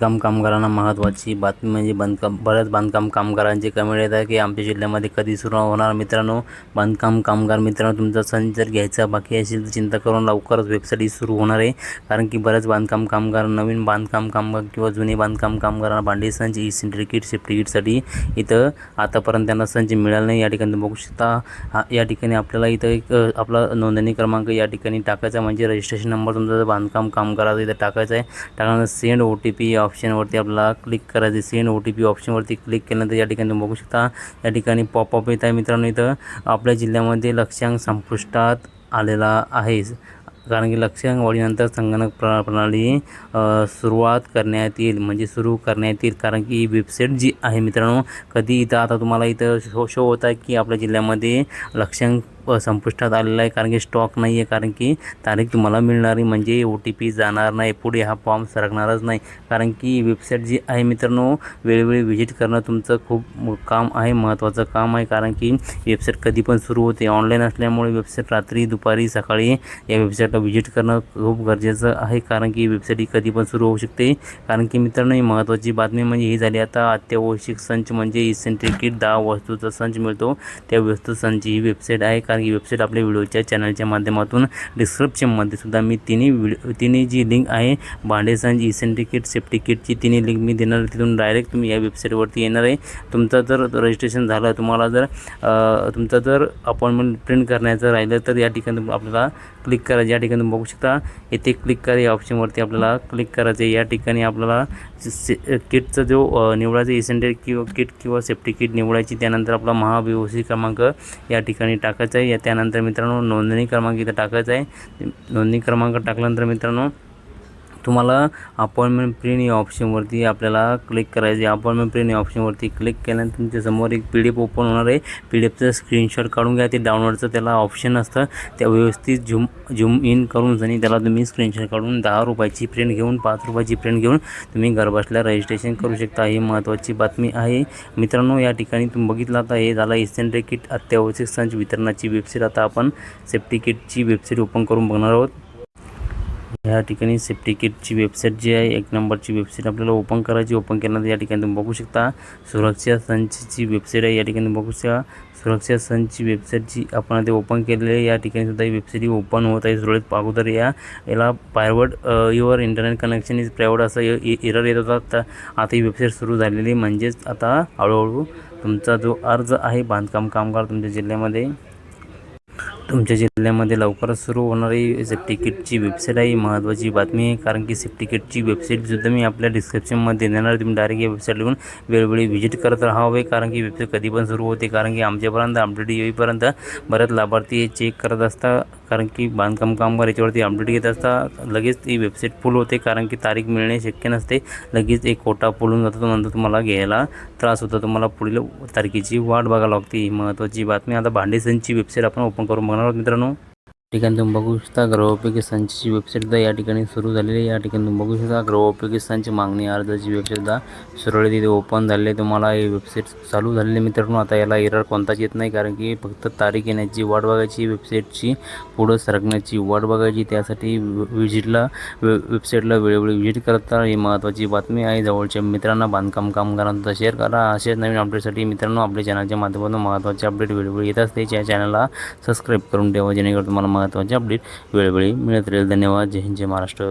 कामगारांना महत्त्वाची बातमी म्हणजे बऱ्याच बांधकाम कामगारांचे कमेंट येत आहे की आमच्या जिल्ह्यामध्ये कधी सुरू होणार. मित्रांनो, बांधकाम कामगार मित्रांनो, तुमचा सण जर घ्यायचा बाकी असेल तर चिंता करून लवकरच वेबसाईट ही सुरू होणार आहे. कारण की बऱ्याच बांधकाम कामगार, नवीन बांधकाम कामगार किंवा जुने बांधकाम कामगारांना भांडी संच ई-सेंट्री किट, सेफ्टी किटसाठी इथं आतापर्यंत त्यांना संच मिळाला नाही. या ठिकाणी तुम्ही बघू शकता. या ठिकाणी आपल्याला इथं एक आपला नोंदणी क्रमांक या ठिकाणी टाकायचा, म्हणजे रजिस्ट्रेशन नंबर तुमचा बांधकाम कामगाराचा इथं टाकायचा आहे. टाकल्यानंतर सेंड OTP ऑप्शनवरती आपल्याला क्लिक करायचे. सेंड OTP ऑप्शनवरती क्लिक केल्यानंतर या ठिकाणी तुम्ही बघू शकता, या ठिकाणी पॉपअप येत आहे. मित्रांनो, इथं आपल्या जिल्ह्यामध्ये लक्ष्यांक संपुष्टात आलेला आहे. कारण की लक्ष्यांक वाढीनंतर संगणक प्रणाली सुरुवात करण्यात येईल, म्हणजे सुरू करण्यात येईल. कारण की ही वेबसाईट जी आहे मित्रांनो, कधी इथं आता तुम्हाला इथं शो होत आहे की आपल्या जिल्ह्यामध्ये लक्ष्यांक संपुष्टात आलेला आहे. कारण की स्टॉक नाही आहे, कारण की तारीख तुम्हाला मिळणारी म्हणजे OTP जाणार नाही, पुढे हा फॉर्म सरकणारच नाही. कारण की वेबसाईट जी आहे मित्रांनो, वेळोवेळी व्हिजिट करणं तुमचं खूप काम आहे, महत्त्वाचं काम आहे. कारण की वेबसाईट कधी पण सुरू होते, ऑनलाईन असल्यामुळे वेबसाईट रात्री, दुपारी, सकाळी या वेबसाईटला व्हिजिट करणं खूप गरजेचं आहे. कारण की वेबसाईट ही कधी पण सुरू होऊ शकते. कारण की मित्रांनो, ही महत्त्वाची बातमी म्हणजे ही झाली आता अत्यावश्यक संच म्हणजे ई-सेंट्री किट 10 वस्तूचा संच मिळतो, त्या वस्तू संच ही वेबसाईट आहे. कारण की वेबसाईट आपल्या व्हिडिओच्या चॅनलच्या माध्यमातून डिस्क्रिप्शनमध्ये सुद्धा मी तिन्ही जी लिंक आहे, भांडे संच, ई-सेंट्री किट, सेफ्टी किटची तिन्ही लिंक मी देणार. तिथून डायरेक्ट तुम्ही या वेबसाईटवरती येणार आहे. तुमचं जर रजिस्ट्रेशन झालं, तुम्हाला जर तुमचं जर अपॉइंटमेंट प्रिंट करायचं राहिलं तर या ठिकाणी आपल्याला क्लिक करायचं. या ठिकाणी बघू शकता, येथे क्लिक करा या ऑप्शनवरती आपल्याला क्लिक करायचं. या ठिकाणी आपल्याला किटचा जो निवडायचा, ई-सेंट्री किट किंवा सेफ्टी किट निवडायची. त्यानंतर आपला महाव्यवस्थित क्रमांक या ठिकाणी टाकायचा आहे. त्यानंतर मित्रांनो नोंदणी क्रमांक इथं टाकायचा आहे. नोंदणी क्रमांक टाकल्यानंतर मित्रांनो तुम्हाला अपॉइंटमेंट प्रिंट या ऑप्शनवरती आपल्याला क्लिक करायचे. अपॉइंटमेंट प्रिंट या ऑप्शनवरती क्लिक केल्यानंतर तुमच्यासमोर एक PDF ओपन होणार आहे. PDFचं स्क्रीनशॉट काढून घ्या. ते डाउनलोडचं त्याला ऑप्शन असतं, त्या व्यवस्थित झूम इन करून आणि त्याला तुम्ही स्क्रीनशॉट काढून 10 रुपयाची प्रिंट घेऊन, 5 रुपयाची प्रिंट घेऊन तुम्ही घरबसल्या रजिस्ट्रेशन करू शकता. ही महत्त्वाची बातमी आहे मित्रांनो. या ठिकाणी तुम्ही बघितलं, आता हे झालं ई-सेंट्री किट अत्यावश्यक संच वितरणाची वेबसाईट. आता आपण सेफ्टी किटची वेबसाईट ओपन करून बघणार आहोत. या ठिकाणी सेफ्टी किटची वेबसाईट जी आहे, 1 नंबरची वेबसाईट आपल्याला ओपन करायची. ओपन केल्यानंतर या ठिकाणी तुम्ही बघू शकता सुरक्षा संचची वेबसाईट आहे. या ठिकाणी बघू शकता सुरक्षा संचची वेबसाईट जी आपण ते ओपन केलेली आहे. या ठिकाणी सुद्धा ही वेबसाईट ओपन होत आहे. सुरळीत अगोदर याला private your internet connection is private असं एरर येत होता. तर आता ही वेबसाईट सुरू झालेली, म्हणजेच आता हळूहळू तुमचा जो अर्ज आहे बांधकाम कामगार तुमच्या जिल्ह्यामध्ये लवकरच सुरू होणारी सेफ्टी किटची वेबसाईट आहे. महत्त्वाची बातमी आहे. कारण की सेफ्टी किटची वेबसाईटसुद्धा मी आपल्या डिस्क्रिप्शनमध्ये देणार. तुम्ही डायरेक्ट या वेबसाईट येऊन वेळोवेळी व्हिजिट करत राहावे. कारण की वेबसाईट कधी पण सुरू होते. कारण की आमच्यापर्यंत अपडेट येईपर्यंत बऱ्याच लाभार्थी हे चेक करत असतात. कारण की बांधकाम कामगार याच्यावरती अपडेट घेत असतात. लगेच ती वेबसाईट फुल होते. कारण की तारीख मिळणे शक्य नसते. लगेच एक कोटा फुलून जातो. नंतर तुम्हाला घ्यायला त्रास होतो. तुम्हाला पुढील तारखेची वाट बघायला लागते. ही महत्त्वाची बातमी. आता भांडे संचची वेबसाईट आपण ओपन करून बघणार आहोत मित्रांनो. ठिकाणी तुम्ही बघू शकता गृहोपयोगी संचची वेबसाईट या ठिकाणी सुरू झालेली आहे. या ठिकाणी तुम्ही बघू शकता गृहोपयोगी संच मागणी अर्जाची वेबसाईट सुरळीत इथे ओपन झालेली आहे. तुम्हाला ही वेबसाईट चालू झालेली मित्रांनो. आता याला एरर कोणताच येत नाही. कारण की फक्त तारीख येण्याची वाट बघायची, वेबसाईटची पुढं सरकण्याची वाट बघायची. त्यासाठी वेबसाईटला वेळोवेळी व्हिजिट करता. ही महत्त्वाची बातमी आहे. जवळच्या मित्रांना, बांधकाम कामगारांना शेअर करा. असेच नवीन अपडेटसाठी मित्रांनो आपल्या चॅनलच्या माध्यमातून महत्त्वाचे अपडेट वेळोवेळी येत असते. या चॅनलला सबस्क्राईब करून ठेवा, जेणेकरून तुम्हाला महत्त्वाचे अपडेट वेळोवेळी मिळत राहील. धन्यवाद. जय हिंद, जय महाराष्ट्र.